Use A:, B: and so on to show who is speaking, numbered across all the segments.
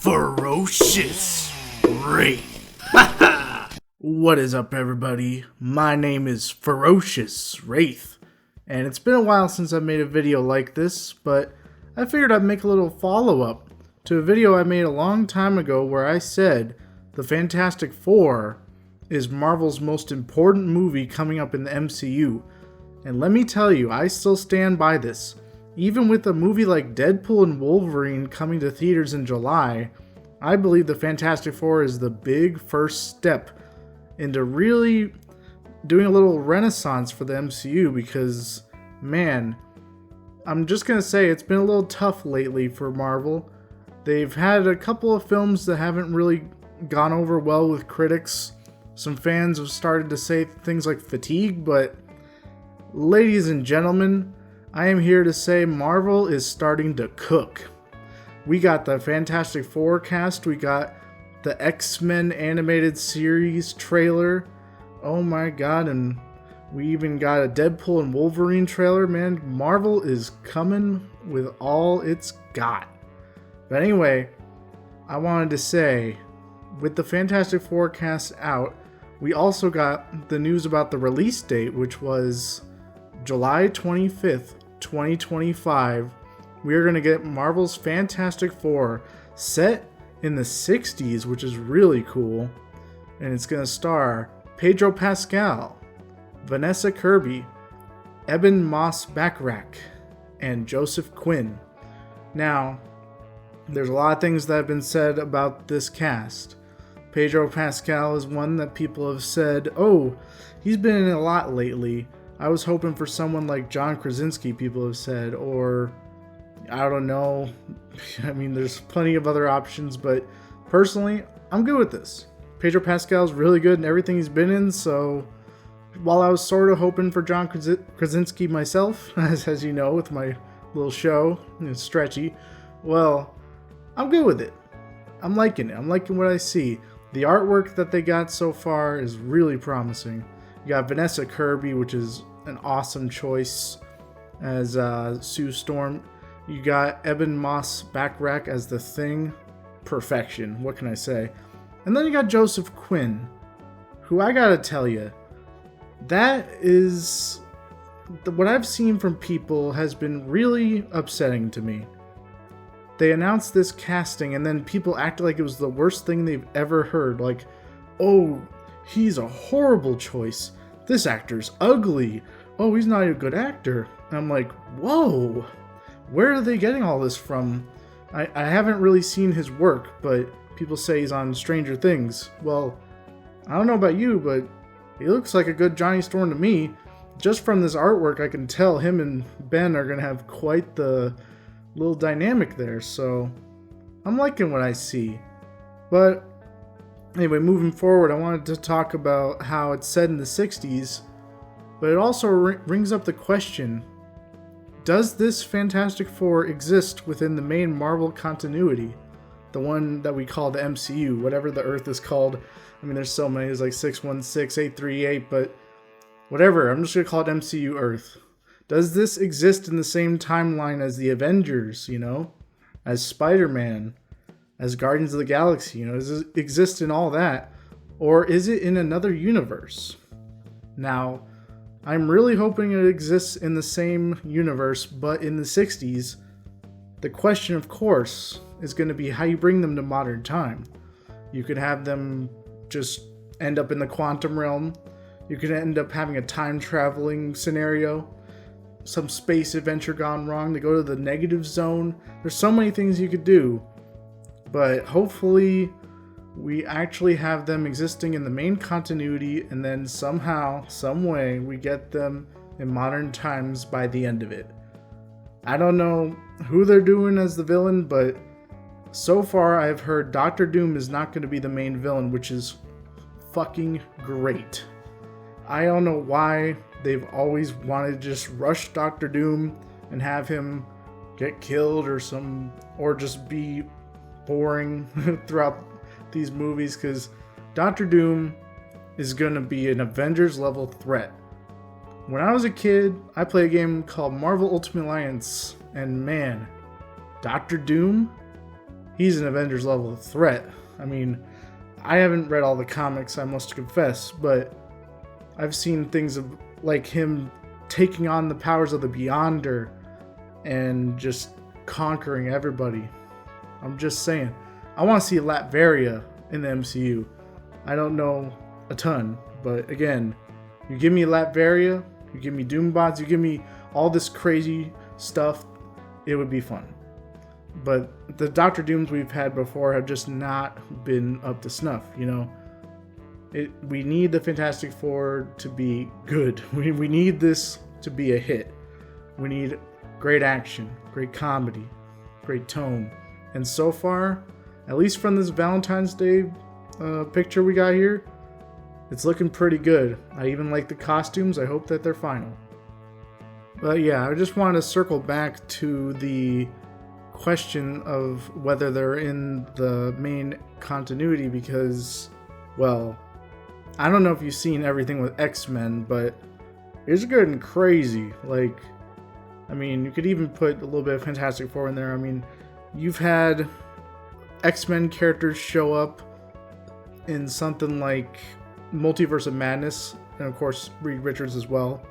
A: FerociousWraith. What is up, everybody? My name is FerociousWraith, and it's been a while since I've made a video like this, but I figured I'd make a little follow-up to a video I made a long time ago where I said the Fantastic Four is Marvel's most important movie coming up in the MCU. And let me tell you, I still stand by this. Even with a movie like Deadpool and Wolverine coming to theaters in July, I believe the Fantastic Four is the big first step into really doing a little renaissance for the MCU because, man, I'm just going to say it's been a little tough lately for Marvel. They've had a couple of films that haven't really gone over well with critics. Some fans have started to say things like fatigue, but ladies and gentlemen, I am here to say Marvel is starting to cook. We got the Fantastic Four cast, we got the X-Men animated series trailer, oh my god, and we even got a Deadpool and Wolverine trailer. Man, Marvel is coming with all it's got. But anyway, I wanted to say, with the Fantastic Four cast out, we also got the news about the release date, which was July 25th, 2025. We are going to get Marvel's Fantastic Four set in the 60s, which is really cool. And it's going to star Pedro Pascal, Vanessa Kirby, Ebon Moss-Bachrach, and Joseph Quinn. Now, there's a lot of things that have been said about this cast. Pedro Pascal is one that people have said, oh, he's been in a lot lately. I was hoping for someone like John Krasinski, people have said, or I don't know. I mean, there's plenty of other options, but personally, I'm good with this. Pedro Pascal's really good in everything he's been in, so while I was sort of hoping for John Krasinski myself, as you know, with my little show, it's stretchy, well, I'm good with it. I'm liking it. I'm liking what I see. The artwork that they got so far is really promising. You got Vanessa Kirby, which is an awesome choice as Sue Storm. You got Ebon Moss-Bachrach as the Thing. Perfection. What can I say? And then you got Joseph Quinn, who I gotta tell you, that is what I've seen from people has been really upsetting to me. They announced this casting and then people acted like it was the worst thing they've ever heard. Like, oh, he's a horrible choice. This actor's ugly. Oh, he's not a good actor. And I'm like, whoa, where are they getting all this from? I haven't really seen his work, but people say he's on Stranger Things. Well, I don't know about you, but he looks like a good Johnny Storm to me. Just from this artwork, I can tell him and Ben are going to have quite the little dynamic there, so I'm liking what I see. But anyway, moving forward, I wanted to talk about how it's set in the 60s, but it also brings up the question, does this Fantastic Four exist within the main Marvel continuity? The one that we call the MCU, whatever the Earth is called. I mean, there's so many, there's like 616, 838, but whatever, I'm just going to call it MCU Earth. Does this exist in the same timeline as the Avengers, as Spider-Man, as Guardians of the Galaxy, does it exist in all that? Or is it in another universe? Now, I'm really hoping it exists in the same universe, but in the 60s, the question, of course, is going to be how you bring them to modern time. You could have them just end up in the quantum realm. You could end up having a time-traveling scenario. Some space adventure gone wrong, to go to the negative zone. There's so many things you could do, but hopefully we actually have them existing in the main continuity, and then somehow, some way, we get them in modern times by the end of it. I don't know who they're doing as the villain, but so far I've heard Doctor Doom is not going to be the main villain, which is fucking great. I don't know why they've always wanted to just rush Doctor Doom and have him get killed or just be boring throughout these movies, because Doctor Doom is going to be an Avengers level threat. When I was a kid, I played a game called Marvel Ultimate Alliance, and man, Doctor Doom, he's an Avengers level threat. I mean, I haven't read all the comics, I must confess, but I've seen things of like him taking on the powers of the Beyonder and just conquering everybody. I'm just saying. I want to see Latveria in the MCU. I don't know a ton, but again, you give me Latveria, you give me Doombots, you give me all this crazy stuff, it would be fun. But the Doctor Dooms we've had before have just not been up to snuff, you know? We need the Fantastic Four to be good. We need this to be a hit. We need great action, great comedy, great tone. And so far, at least from this Valentine's Day picture we got here, it's looking pretty good. I even like the costumes. I hope that they're final. But yeah, I just wanted to circle back to the question of whether they're in the main continuity because, well, I don't know if you've seen everything with X-Men, but it's good and crazy. Like, I mean, you could even put a little bit of Fantastic Four in there. I mean, you've had X-Men characters show up in something like Multiverse of Madness, and of course Reed Richards as well.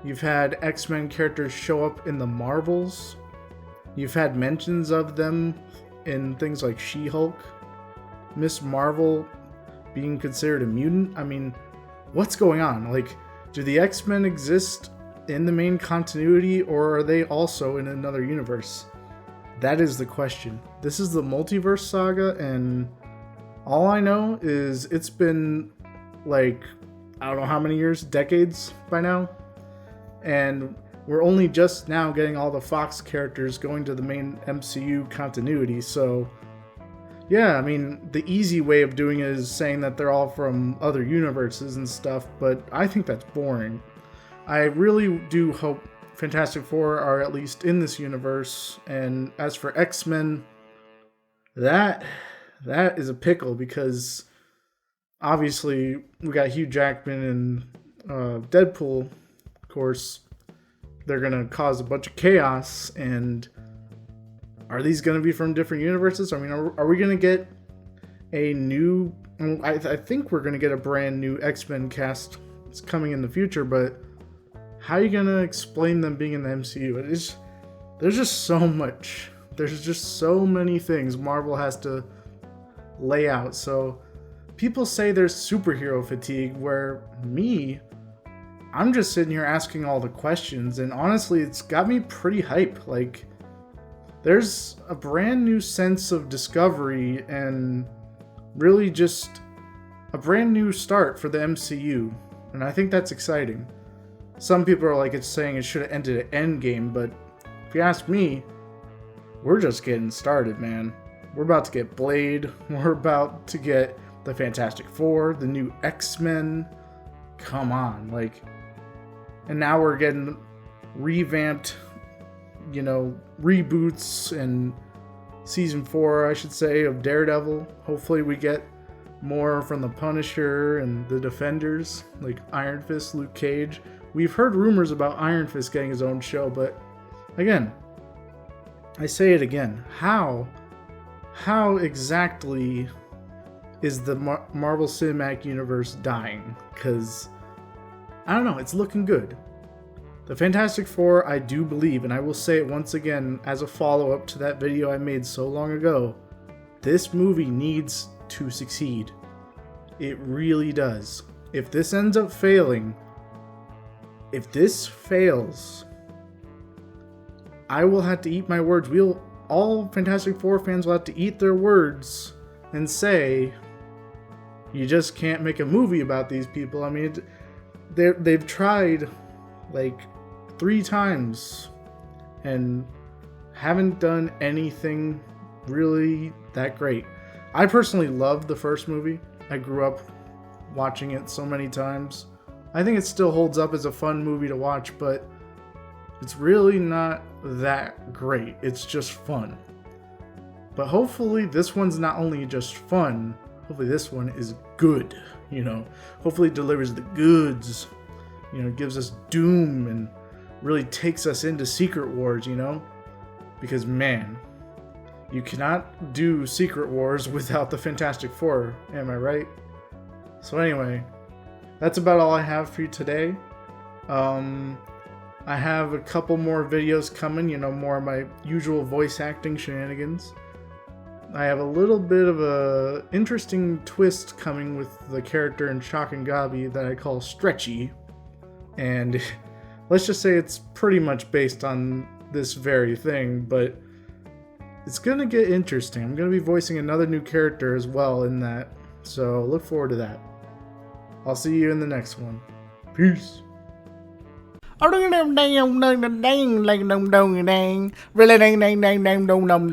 A: You've had X-Men characters show up in the Marvels. You've had mentions of them in things like She-Hulk, Miss Marvel being considered a mutant. I mean, what's going on? Like, do the X-Men exist in the main continuity, or are they also in another universe? That is the question. This is the multiverse saga, and all I know is it's been like, I don't know how many years, decades by now, and we're only just now getting all the Fox characters going to the main MCU continuity. So yeah, I mean, the easy way of doing it is saying that they're all from other universes and stuff, but I think that's boring. I really do hope Fantastic Four are at least in this universe, and as for X-Men, that is a pickle, because obviously we got Hugh Jackman and Deadpool. Of course, they're gonna cause a bunch of chaos, and are these gonna be from different universes? I mean, are we gonna get a new... I think we're gonna get a brand new X-Men cast. It's coming in the future, but how are you gonna explain them being in the MCU? There's just so much. There's just so many things Marvel has to lay out. So people say there's superhero fatigue, where I'm just sitting here asking all the questions, and honestly, it's got me pretty hype. Like, there's a brand new sense of discovery and really just a brand new start for the MCU, and I think that's exciting. Some people are like, it's saying it should have ended at Endgame, but if you ask me, we're just getting started, man. We're about to get Blade, we're about to get the Fantastic Four, the new X-Men. Come on, like, and now we're getting revamped, you know, reboots, and season 4, I should say, of Daredevil. Hopefully we get more from the Punisher and the Defenders, like Iron Fist, Luke Cage. We've heard rumors about Iron Fist getting his own show, but again, I say it again, how exactly is the Marvel Cinematic Universe dying? Because, I don't know, it's looking good. The Fantastic Four, I do believe, and I will say it once again as a follow-up to that video I made so long ago, this movie needs to succeed. It really does. If this ends up failing, if this fails, I will have to eat my words. All Fantastic Four fans will have to eat their words and say, you just can't make a movie about these people. I mean, they've tried like 3 times and haven't done anything really that great. I personally loved the first movie. I grew up watching it so many times. I think it still holds up as a fun movie to watch, but it's really not that great. It's just fun. But hopefully this one's not only just fun, hopefully this one is good, you know. Hopefully it delivers the goods, you know, gives us Doom and really takes us into Secret Wars, you know. Because man, You cannot do Secret Wars without the Fantastic Four, am I right? So anyway, that's about all I have for you today. I have a couple more videos coming, more of my usual voice acting shenanigans. I have a little bit of a interesting twist coming with the character in Shock and Gabi that I call Stretchy. And let's just say it's pretty much based on this very thing, but it's gonna get interesting. I'm gonna be voicing another new character as well in that, so look forward to that. I'll see you in the next one. Peace. Dang dang dang dang dang dang dang dang dang dang dang dang dang dang dang dang